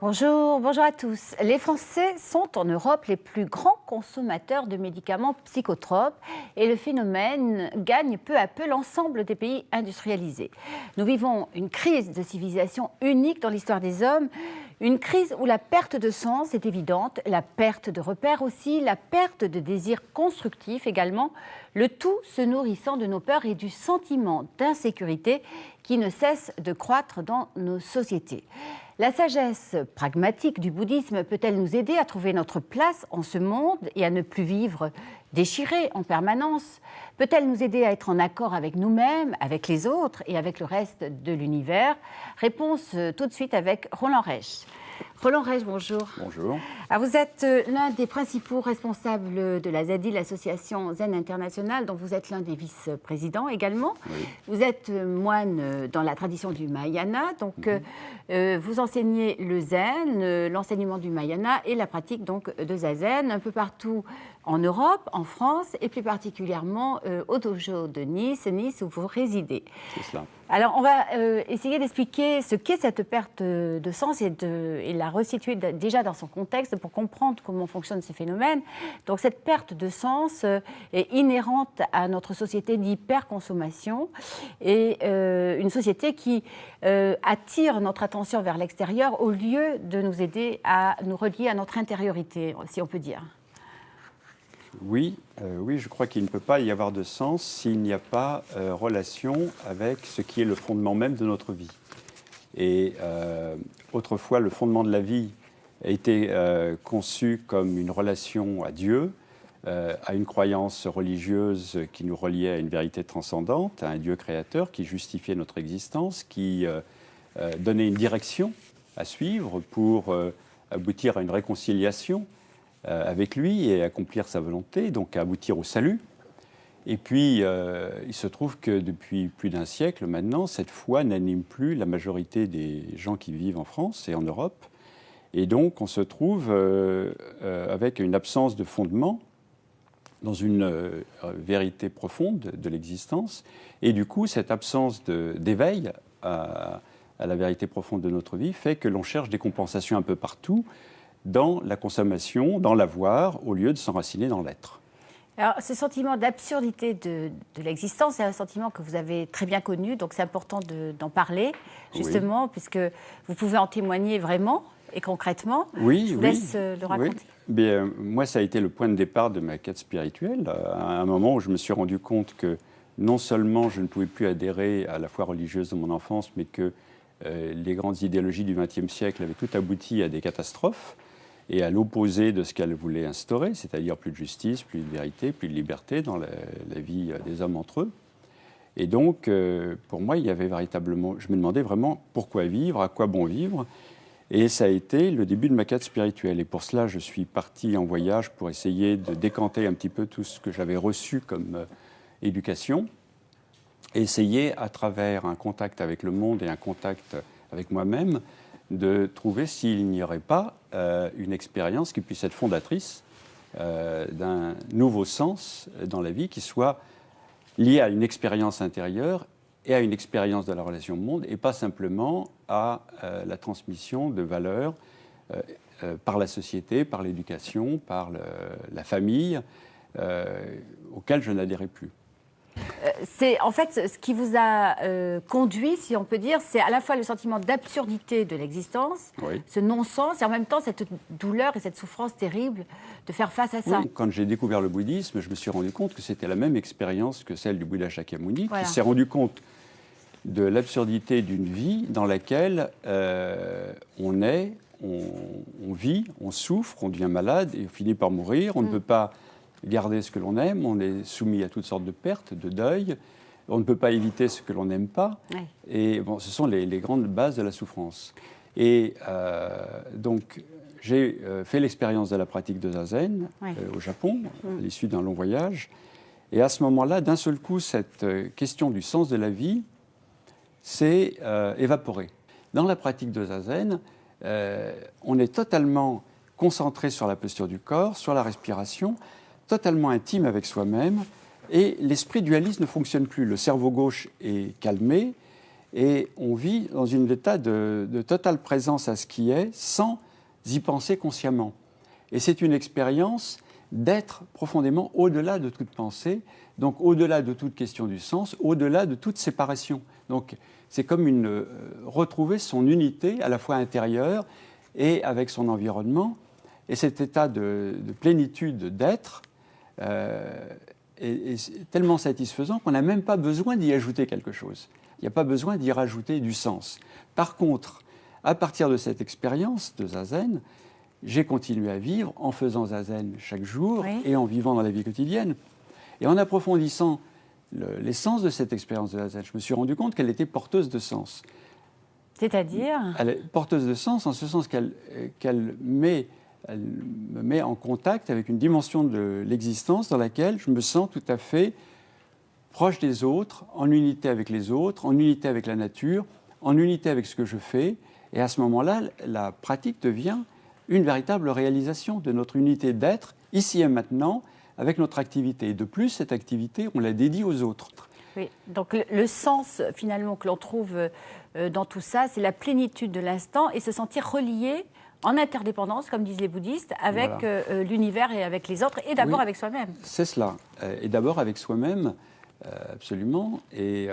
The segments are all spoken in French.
Bonjour, bonjour à tous. Les Français sont en Europe les plus grands consommateurs de médicaments psychotropes et le phénomène gagne peu à peu l'ensemble des pays industrialisés. Nous vivons une crise de civilisation unique dans l'histoire des hommes, une crise où la perte de sens est évidente, la perte de repères aussi, la perte de désir constructif également, le tout se nourrissant de nos peurs et du sentiment d'insécurité qui ne cesse de croître dans nos sociétés. La sagesse pragmatique du bouddhisme peut-elle nous aider à trouver notre place en ce monde et à ne plus vivre déchirés en permanence? Peut-elle nous aider à être en accord avec nous-mêmes, avec les autres et avec le reste de l'univers? Réponse tout de suite avec Roland Reich. Roland Reich, bonjour. Bonjour. Alors vous êtes l'un des principaux responsables de la ZADI, l'association Zen Internationale, dont vous êtes l'un des vice-présidents également. Oui. Vous êtes moine dans la tradition du Mahayana, donc vous enseignez le Zen, l'enseignement du Mahayana et la pratique donc de Zazen un peu partout en Europe, en France et plus particulièrement au dojo de Nice où vous résidez. C'est cela. Alors, on va essayer d'expliquer ce qu'est cette perte de sens et la resituer déjà dans son contexte pour comprendre comment fonctionnent ces phénomènes. Donc, cette perte de sens est inhérente à notre société d'hyperconsommation et une société qui attire notre attention vers l'extérieur au lieu de nous aider à nous relier à notre intériorité, si on peut dire. Oui, je crois qu'il ne peut pas y avoir de sens s'il n'y a pas relation avec ce qui est le fondement même de notre vie. Et autrefois, le fondement de la vie a été conçu comme une relation à Dieu, à une croyance religieuse qui nous reliait à une vérité transcendante, à un Dieu créateur qui justifiait notre existence, qui donnait une direction à suivre pour aboutir à une réconciliation avec lui et accomplir sa volonté, donc à aboutir au salut. Et puis, il se trouve que depuis plus d'un siècle maintenant, cette foi n'anime plus la majorité des gens qui vivent en France et en Europe. Et donc, on se trouve avec une absence de fondement dans une vérité profonde de l'existence. Et du coup, cette absence d'éveil à la vérité profonde de notre vie fait que l'on cherche des compensations un peu partout, dans la consommation, dans l'avoir, au lieu de s'enraciner dans l'être. Alors, ce sentiment d'absurdité de l'existence, c'est un sentiment que vous avez très bien connu, donc c'est important d'en parler, justement, oui, puisque vous pouvez en témoigner vraiment et concrètement. Oui, je vous laisse le raconter. Oui. Bien, moi, ça a été le point de départ de ma quête spirituelle, à un moment où je me suis rendu compte que non seulement je ne pouvais plus adhérer à la foi religieuse de mon enfance, mais que les grandes idéologies du XXe siècle avaient tout abouti à des catastrophes, et à l'opposé de ce qu'elle voulait instaurer, c'est-à-dire plus de justice, plus de vérité, plus de liberté dans la vie des hommes entre eux. Et donc, pour moi, il y avait véritablement... Je me demandais vraiment pourquoi vivre, à quoi bon vivre. Et ça a été le début de ma quête spirituelle. Et pour cela, je suis parti en voyage pour essayer de décanter un petit peu tout ce que j'avais reçu comme éducation. Et essayer, à travers un contact avec le monde et un contact avec moi-même, de trouver s'il n'y aurait pas une expérience qui puisse être fondatrice d'un nouveau sens dans la vie qui soit lié à une expérience intérieure et à une expérience de la relation au monde et pas simplement à la transmission de valeurs par la société, par l'éducation, par la famille auxquelles je n'adhérais plus. C'est en fait ce qui vous a conduit, si on peut dire, c'est à la fois le sentiment d'absurdité de l'existence, oui, ce non-sens, et en même temps cette douleur et cette souffrance terrible de faire face à ça. Oui, quand j'ai découvert le bouddhisme, je me suis rendu compte que c'était la même expérience que celle du Bouddha Shakyamuni, voilà, qui s'est rendu compte de l'absurdité d'une vie dans laquelle on vit, on souffre, on devient malade et on finit par mourir, on ne peut pas garder ce que l'on aime, on est soumis à toutes sortes de pertes, de deuil, on ne peut pas éviter ce que l'on n'aime pas, et bon, ce sont les grandes bases de la souffrance. Et donc, j'ai fait l'expérience de la pratique de Zazen au Japon, à l'issue d'un long voyage, et à ce moment-là, d'un seul coup, cette question du sens de la vie s'est évaporée. Dans la pratique de Zazen, on est totalement concentré sur la posture du corps, sur la respiration, totalement intime avec soi-même, et l'esprit dualiste ne fonctionne plus. Le cerveau gauche est calmé, et on vit dans un état de totale présence à ce qui est, sans y penser consciemment. Et c'est une expérience d'être profondément au-delà de toute pensée, donc au-delà de toute question du sens, au-delà de toute séparation. Donc c'est comme retrouver son unité à la fois intérieure et avec son environnement. Et cet état de plénitude d'être est tellement satisfaisant qu'on n'a même pas besoin d'y ajouter quelque chose. Il n'y a pas besoin d'y rajouter du sens. Par contre, à partir de cette expérience de Zazen, j'ai continué à vivre en faisant Zazen chaque jour et en vivant dans la vie quotidienne. Et en approfondissant l'essence de cette expérience de Zazen, je me suis rendu compte qu'elle était porteuse de sens. C'est-à-dire ? Elle est porteuse de sens en ce sens qu'elle me met en contact avec une dimension de l'existence dans laquelle je me sens tout à fait proche des autres, en unité avec les autres, en unité avec la nature, en unité avec ce que je fais. Et à ce moment-là, la pratique devient une véritable réalisation de notre unité d'être, ici et maintenant, avec notre activité. Et de plus, cette activité, on la dédie aux autres. Oui, donc le sens, finalement, que l'on trouve dans tout ça, c'est la plénitude de l'instant et se sentir relié en interdépendance, comme disent les bouddhistes, avec l'univers et avec les autres, et d'abord avec soi-même. C'est cela. Et d'abord avec soi-même, absolument, et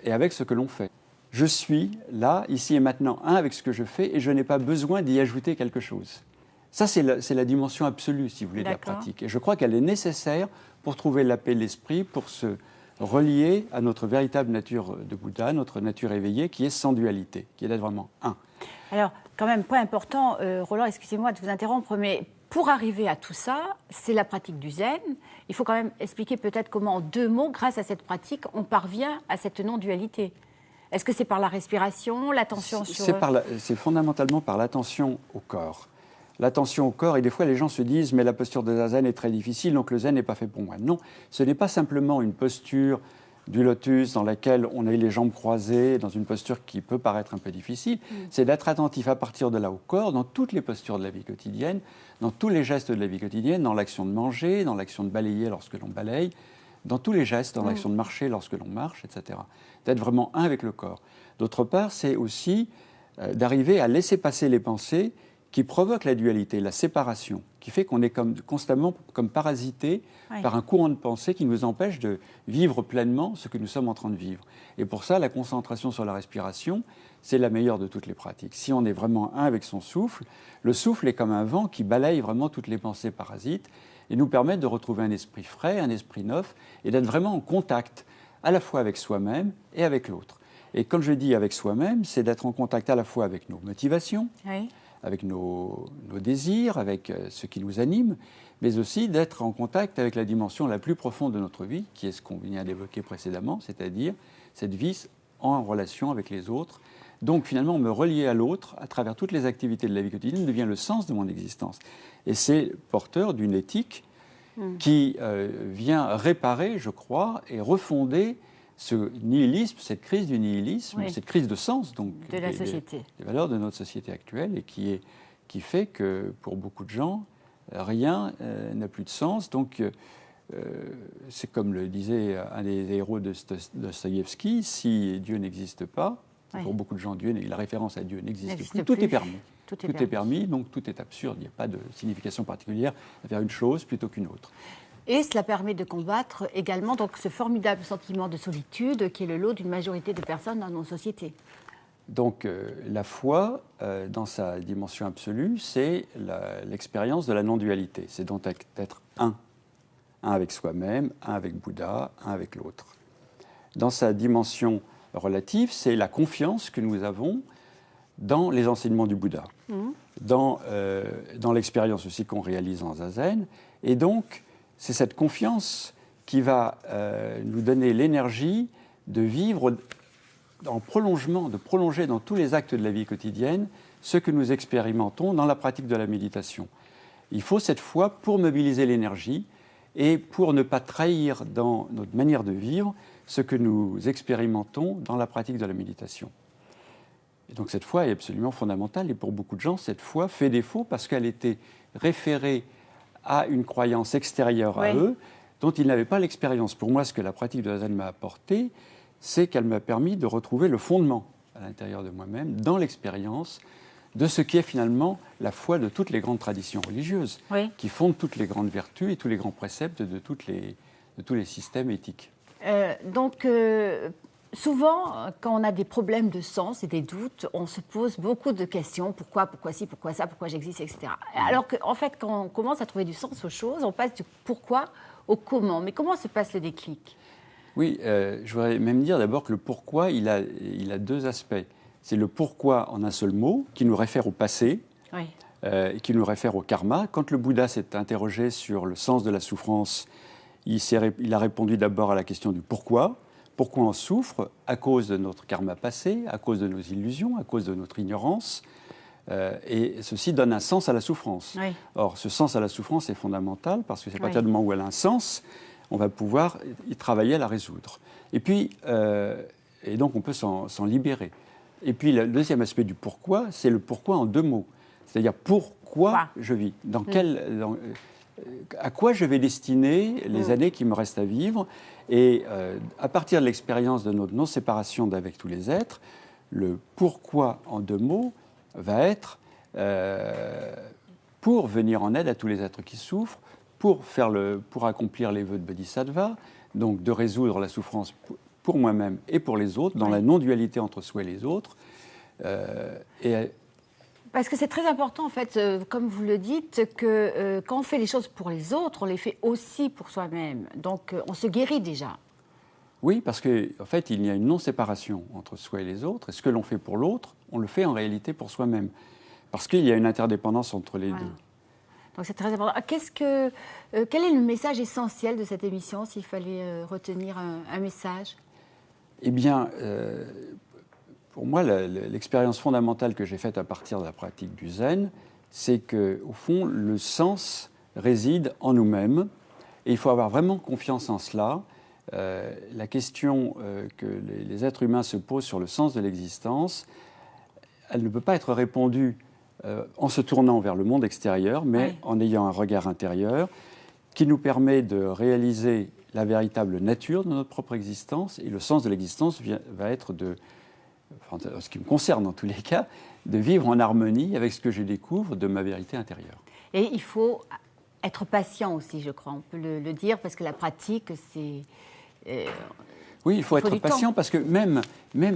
avec ce que l'on fait. Je suis là, ici et maintenant, un avec ce que je fais, et je n'ai pas besoin d'y ajouter quelque chose. Ça, c'est la dimension absolue, si vous voulez, de la pratique. Et je crois qu'elle est nécessaire pour trouver la paix de l'esprit, pour se relier à notre véritable nature de Bouddha, notre nature éveillée, qui est sans dualité, qui est d'être vraiment un. Alors, quand même, point important, Roland, excusez-moi de vous interrompre, mais pour arriver à tout ça, c'est la pratique du zen. Il faut quand même expliquer peut-être comment, en 2 mots, grâce à cette pratique, on parvient à cette non-dualité. Est-ce que c'est par la respiration, l'attention sur... C'est fondamentalement par l'attention au corps. L'attention au corps, et des fois les gens se disent « mais la posture de Zazen est très difficile, donc le zen n'est pas fait pour moi ». Non, ce n'est pas simplement une posture du lotus dans laquelle on a les jambes croisées, dans une posture qui peut paraître un peu difficile, c'est d'être attentif à partir de là au corps, dans toutes les postures de la vie quotidienne, dans tous les gestes de la vie quotidienne, dans l'action de manger, dans l'action de balayer lorsque l'on balaye, dans tous les gestes, dans l'action de marcher lorsque l'on marche, etc. D'être vraiment un avec le corps. D'autre part, c'est aussi d'arriver à laisser passer les pensées qui provoquent la dualité, la séparation, qui fait qu'on est constamment comme parasité par un courant de pensée qui nous empêche de vivre pleinement ce que nous sommes en train de vivre. Et pour ça, la concentration sur la respiration, c'est la meilleure de toutes les pratiques. Si on est vraiment un avec son souffle, le souffle est comme un vent qui balaye vraiment toutes les pensées parasites et nous permet de retrouver un esprit frais, un esprit neuf, et d'être vraiment en contact à la fois avec soi-même et avec l'autre. Et comme je dis avec soi-même, c'est d'être en contact à la fois avec nos motivations, avec nos désirs, avec ce qui nous anime, mais aussi d'être en contact avec la dimension la plus profonde de notre vie, qui est ce qu'on vient d'évoquer précédemment, c'est-à-dire cette vie en relation avec les autres. Donc finalement, me relier à l'autre à travers toutes les activités de la vie quotidienne devient le sens de mon existence. Et c'est porteur d'une éthique qui vient réparer, je crois, et refonder ce nihilisme, cette crise du nihilisme, cette crise de sens donc, de la société. Des valeurs de notre société actuelle et qui fait que pour beaucoup de gens, rien n'a plus de sens. Donc c'est comme le disait un des héros de Dostoïevski, si Dieu n'existe pas, pour beaucoup de gens, la référence à Dieu n'existe plus, tout est permis. Tout est permis, donc tout est absurde. Il n'y a pas de signification particulière à faire une chose plutôt qu'une autre. Et cela permet de combattre également donc, ce formidable sentiment de solitude qui est le lot d'une majorité de personnes dans nos sociétés. Donc la foi, dans sa dimension absolue, c'est l'expérience de la non-dualité. C'est donc d'être un avec soi-même, un avec Bouddha, un avec l'autre. Dans sa dimension relative, c'est la confiance que nous avons dans les enseignements du Bouddha, dans l'expérience aussi qu'on réalise en Zazen. Et donc, c'est cette confiance qui va nous donner l'énergie de vivre en prolongement, de prolonger dans tous les actes de la vie quotidienne ce que nous expérimentons dans la pratique de la méditation. Il faut cette foi pour mobiliser l'énergie et pour ne pas trahir dans notre manière de vivre ce que nous expérimentons dans la pratique de la méditation. Et donc cette foi est absolument fondamentale et pour beaucoup de gens, cette foi fait défaut parce qu'elle était référée à une croyance extérieure à eux dont ils n'avaient pas l'expérience. Pour moi, ce que la pratique de la Zen m'a apporté, c'est qu'elle m'a permis de retrouver le fondement à l'intérieur de moi-même, dans l'expérience de ce qui est finalement la foi de toutes les grandes traditions religieuses, qui fondent toutes les grandes vertus et tous les grands préceptes de tous les systèmes éthiques. Souvent, quand on a des problèmes de sens et des doutes, on se pose beaucoup de questions. Pourquoi ci, pourquoi ça, pourquoi j'existe, etc. Alors qu'en fait, quand on commence à trouver du sens aux choses, on passe du pourquoi au comment. Mais comment se passe le déclic ? Oui, je voudrais même dire d'abord que le pourquoi, il a deux aspects. C'est le pourquoi en un seul mot, qui nous réfère au passé, qui nous réfère au karma. Quand le Bouddha s'est interrogé sur le sens de la souffrance, il a répondu d'abord à la question du pourquoi. Pourquoi on souffre ? À cause de notre karma passé, à cause de nos illusions, à cause de notre ignorance. Et ceci donne un sens à la souffrance. Oui. Or, ce sens à la souffrance est fondamental parce que c'est à partir du moment où elle a un sens, on va pouvoir y travailler à la résoudre. Et puis, et donc on peut s'en libérer. Et puis le deuxième aspect du pourquoi, c'est le pourquoi en deux mots. C'est-à-dire pourquoi je vis, à quoi je vais destiner les années qui me restent à vivre. Et à partir de l'expérience de notre non-séparation d'avec tous les êtres, le pourquoi en deux mots va être pour venir en aide à tous les êtres qui souffrent, pour accomplir les vœux de Bodhisattva, donc de résoudre la souffrance pour moi-même et pour les autres, dans la non-dualité entre soi et les autres. Parce que c'est très important, en fait, comme vous le dites, que quand on fait les choses pour les autres, on les fait aussi pour soi-même. Donc, on se guérit déjà. Oui, parce qu'en fait, il y a une non-séparation entre soi et les autres. Et ce que l'on fait pour l'autre, on le fait en réalité pour soi-même. Parce qu'il y a une interdépendance entre les deux. Donc, c'est très important. Quel est le message essentiel de cette émission, s'il fallait retenir un message ? Eh bien, pour moi, l'expérience fondamentale que j'ai faite à partir de la pratique du zen, c'est qu'au fond, le sens réside en nous-mêmes. Et il faut avoir vraiment confiance en cela. La question que les êtres humains se posent sur le sens de l'existence, elle ne peut pas être répondue en se tournant vers le monde extérieur, mais en ayant un regard intérieur qui nous permet de réaliser la véritable nature de notre propre existence. Et le sens de l'existence va être en ce qui me concerne en tous les cas, de vivre en harmonie avec ce que je découvre de ma vérité intérieure. Et il faut être patient aussi, je crois, on peut le dire, parce que la pratique, c'est... Oui, il faut être patient parce que même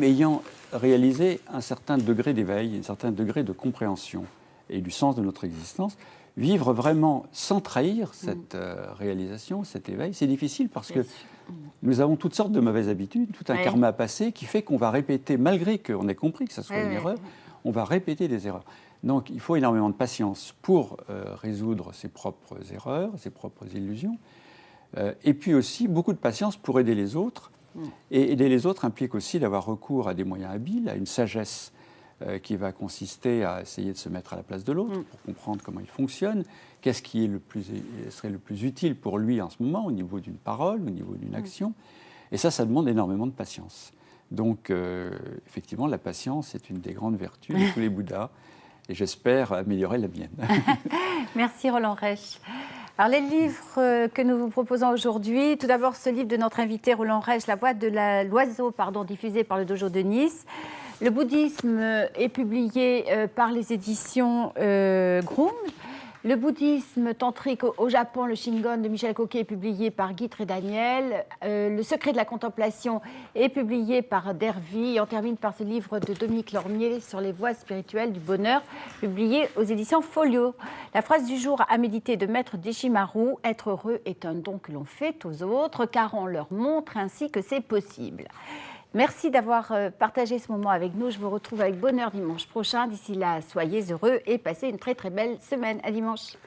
ayant réalisé un certain degré d'éveil, un certain degré de compréhension et du sens de notre existence, vivre vraiment sans trahir cette réalisation, cet éveil, c'est difficile parce que nous avons toutes sortes de mauvaises habitudes, tout un karma passé qui fait qu'on va répéter, malgré qu'on ait compris que ce soit une erreur, on va répéter des erreurs. Donc il faut énormément de patience pour résoudre ses propres erreurs, ses propres illusions, et puis aussi beaucoup de patience pour aider les autres. Et aider les autres implique aussi d'avoir recours à des moyens habiles, à une sagesse qui va consister à essayer de se mettre à la place de l'autre pour comprendre comment il fonctionne, qu'est-ce qui serait le plus utile pour lui en ce moment, au niveau d'une parole, au niveau d'une action. Et ça demande énormément de patience. Donc, effectivement, la patience est une des grandes vertus de tous les Bouddhas, et j'espère améliorer la mienne. Merci Roland Reich. Alors, les livres que nous vous proposons aujourd'hui, tout d'abord ce livre de notre invité Roland Reich, La voix de l'oiseau, diffusé par le Dojo de Nice. Le bouddhisme est publié par les éditions Groom. Le bouddhisme tantrique au Japon, le Shingon de Michel Coquet, est publié par Guy Trédaniel. Le secret de la contemplation est publié par Dervy. Et on termine par ce livre de Dominique Lormier sur les voies spirituelles du bonheur, publié aux éditions Folio. La phrase du jour à méditer de Maître Deshimaru: être heureux est un don que l'on fait aux autres, car on leur montre ainsi que c'est possible. Merci d'avoir partagé ce moment avec nous. Je vous retrouve avec bonheur dimanche prochain. D'ici là, soyez heureux et passez une très très belle semaine. À dimanche.